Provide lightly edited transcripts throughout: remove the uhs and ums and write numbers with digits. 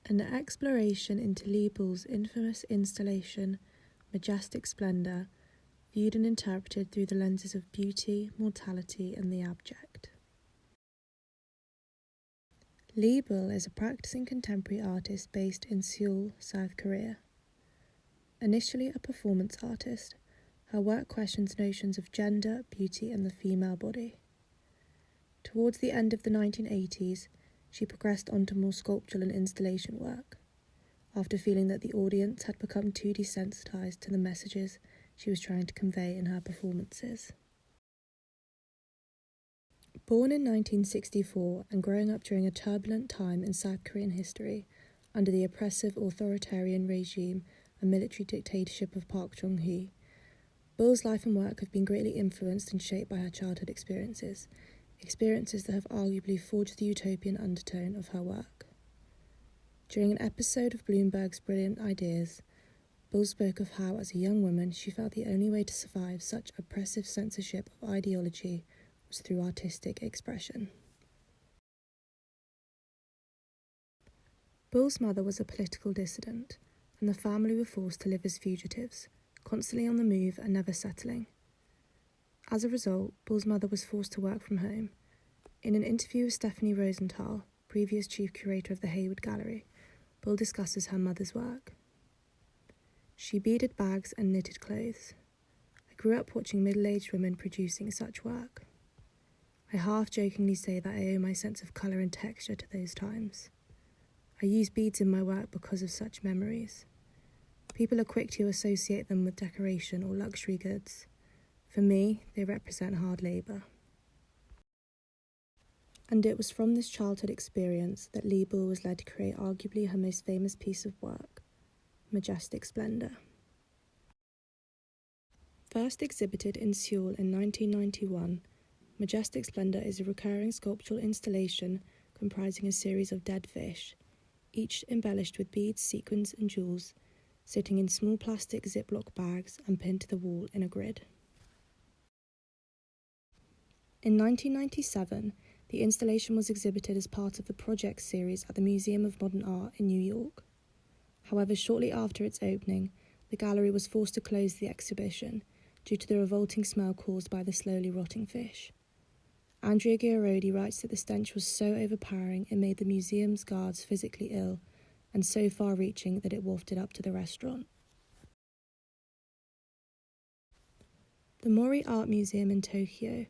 An exploration into Lee Bul's infamous installation, Majestic Splendor, viewed and interpreted through the lenses of beauty, mortality, and the abject. Lee Bul is a practicing contemporary artist based in Seoul, South Korea. Initially a performance artist, her work questions notions of gender, beauty, and the female body. Towards the end of the 1980s, she progressed onto more sculptural and installation work, after feeling that the audience had become too desensitized to the messages she was trying to convey in her performances. Born in 1964 and growing up during a turbulent time in South Korean history under the oppressive authoritarian regime and military dictatorship of Park Chung-hee, Bul's life and work have been greatly influenced and shaped by her childhood experiences that have arguably forged the utopian undertone of her work. During an episode of Bloomberg's Brilliant Ideas, Bul spoke of how, as a young woman, she felt the only way to survive such oppressive censorship of ideology was through artistic expression. Bul's mother was a political dissident, and the family were forced to live as fugitives, constantly on the move and never settling. As a result, Bul's mother was forced to work from home. In an interview with Stephanie Rosenthal, previous chief curator of the Hayward Gallery, Bul discusses her mother's work. She beaded bags and knitted clothes. I grew up watching middle-aged women producing such work. I half-jokingly say that I owe my sense of colour and texture to those times. I use beads in my work because of such memories. People are quick to associate them with decoration or luxury goods. For me, they represent hard labour. And it was from this childhood experience that Lee Bul was led to create arguably her most famous piece of work, Majestic Splendor. First exhibited in Seoul in 1991, Majestic Splendor is a recurring sculptural installation comprising a series of dead fish, each embellished with beads, sequins and jewels, sitting in small plastic Ziploc bags and pinned to the wall in a grid. In 1997, the installation was exhibited as part of the Project series at the Museum of Modern Art in New York. However, shortly after its opening, the gallery was forced to close the exhibition due to the revolting smell caused by the slowly rotting fish. Andrea Giarodi writes that the stench was so overpowering it made the museum's guards physically ill, and so far-reaching that it wafted up to the restaurant. The Mori Art Museum in Tokyo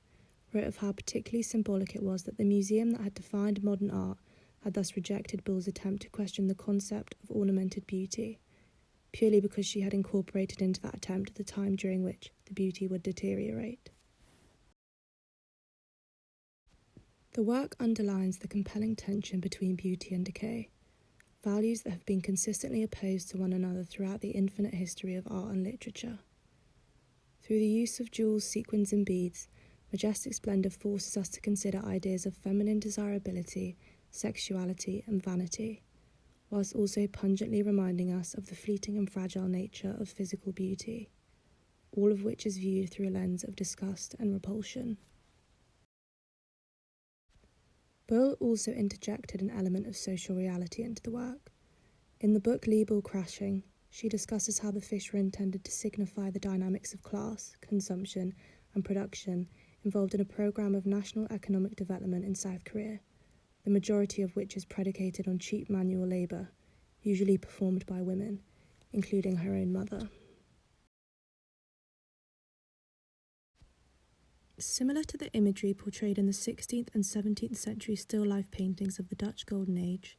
wrote of how particularly symbolic it was that the museum that had defined modern art had thus rejected Bul's attempt to question the concept of ornamented beauty, purely because she had incorporated into that attempt the time during which the beauty would deteriorate. The work underlines the compelling tension between beauty and decay, values that have been consistently opposed to one another throughout the infinite history of art and literature. Through the use of jewels, sequins and beads, Majestic Splendor forces us to consider ideas of feminine desirability, sexuality and vanity, whilst also pungently reminding us of the fleeting and fragile nature of physical beauty, all of which is viewed through a lens of disgust and repulsion. Bul also interjected an element of social reality into the work. In the book Lee Bul Crashing, she discusses how the fish were intended to signify the dynamics of class, consumption and production involved in a program of national economic development in South Korea, the majority of which is predicated on cheap manual labour, usually performed by women, including her own mother. Similar to the imagery portrayed in the 16th and 17th century still-life paintings of the Dutch Golden Age,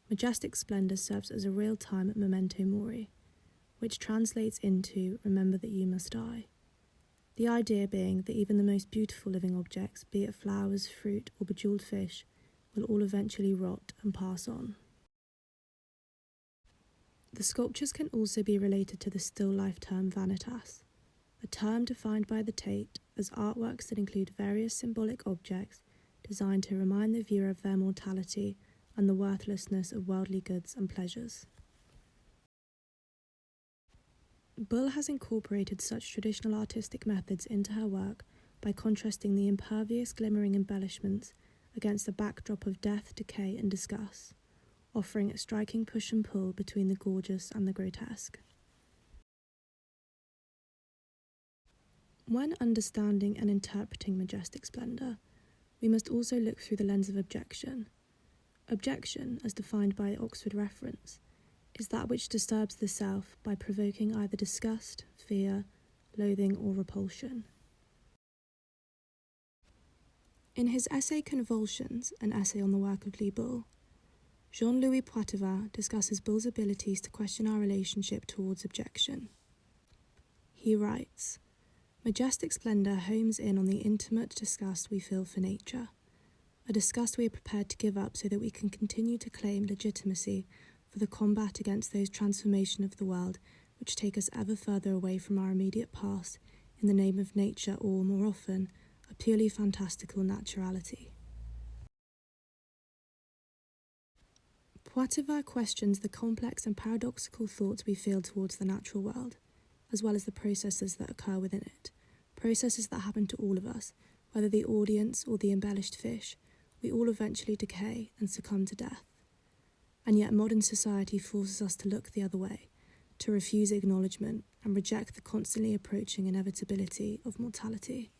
Majestic Splendor serves as a real-time memento mori, which translates into remember that you must die. The idea being that even the most beautiful living objects, be it flowers, fruit or bejeweled fish, will all eventually rot and pass on. The sculptures can also be related to the still-life term vanitas, a term defined by the Tate as artworks that include various symbolic objects designed to remind the viewer of their mortality and the worthlessness of worldly goods and pleasures. Bul has incorporated such traditional artistic methods into her work by contrasting the impervious glimmering embellishments against a backdrop of death, decay and disgust, offering a striking push and pull between the gorgeous and the grotesque. When understanding and interpreting Majestic Splendor, we must also look through the lens of objection. Objection, as defined by Oxford Reference, is that which disturbs the self by provoking either disgust, fear, loathing, or repulsion. In his essay Convulsions, an essay on the work of Lee Bul, Jean-Louis Poitevin discusses Bul's abilities to question our relationship towards objection. He writes, "Majestic Splendor homes in on the intimate disgust we feel for nature, a disgust we are prepared to give up so that we can continue to claim legitimacy for the combat against those transformations of the world which take us ever further away from our immediate past in the name of nature or, more often, a purely fantastical naturality." Poitevin questions the complex and paradoxical thoughts we feel towards the natural world, as well as the processes that occur within it, processes that happen to all of us, whether the audience or the embellished fish. We all eventually decay and succumb to death. And yet modern society forces us to look the other way, to refuse acknowledgement and reject the constantly approaching inevitability of mortality.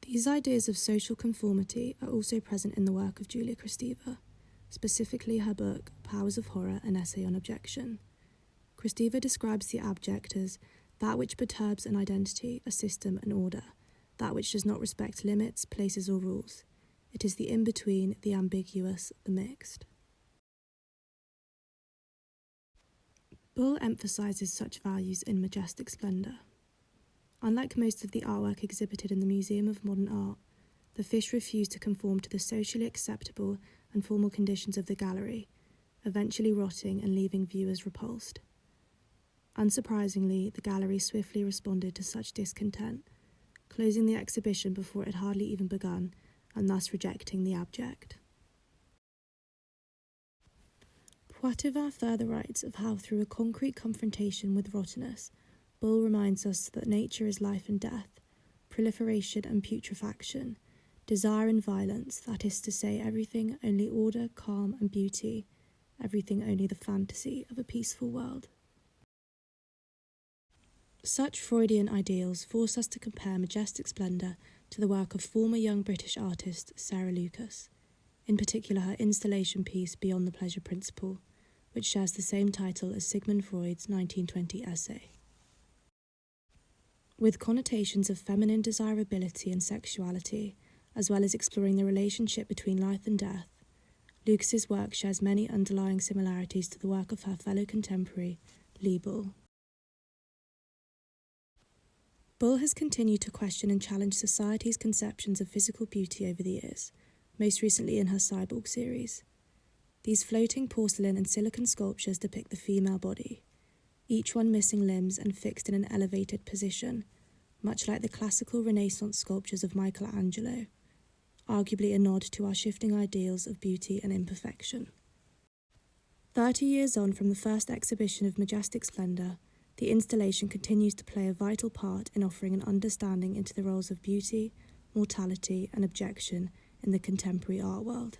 These ideas of social conformity are also present in the work of Julia Kristeva, specifically her book Powers of Horror, an essay on objection. Kristeva describes the abject as that which perturbs an identity, a system, an order, that which does not respect limits, places, or rules. It is the in-between, the ambiguous, the mixed. Bul emphasizes such values in Majestic Splendor. Unlike most of the artwork exhibited in the Museum of Modern Art, the fish refuse to conform to the socially acceptable and formal conditions of the gallery, eventually rotting and leaving viewers repulsed. Unsurprisingly, the gallery swiftly responded to such discontent, closing the exhibition before it had hardly even begun, and thus rejecting the abject. Poitevin further writes of how through a concrete confrontation with rottenness, Bul reminds us that nature is life and death, proliferation and putrefaction, desire and violence, that is to say everything only order, calm and beauty, everything only the fantasy of a peaceful world. Such Freudian ideals force us to compare Majestic Splendor to the work of former young British artist Sarah Lucas, in particular her installation piece Beyond the Pleasure Principle, which shares the same title as Sigmund Freud's 1920 essay. With connotations of feminine desirability and sexuality, as well as exploring the relationship between life and death, Lucas's work shares many underlying similarities to the work of her fellow contemporary, Lee Bul. Bul has continued to question and challenge society's conceptions of physical beauty over the years, most recently in her Cyborg series. These floating porcelain and silicon sculptures depict the female body, each one missing limbs and fixed in an elevated position, much like the classical Renaissance sculptures of Michelangelo, arguably a nod to our shifting ideals of beauty and imperfection. 30 years on from the first exhibition of Majestic Splendor, the installation continues to play a vital part in offering an understanding into the roles of beauty, mortality, and objection in the contemporary art world.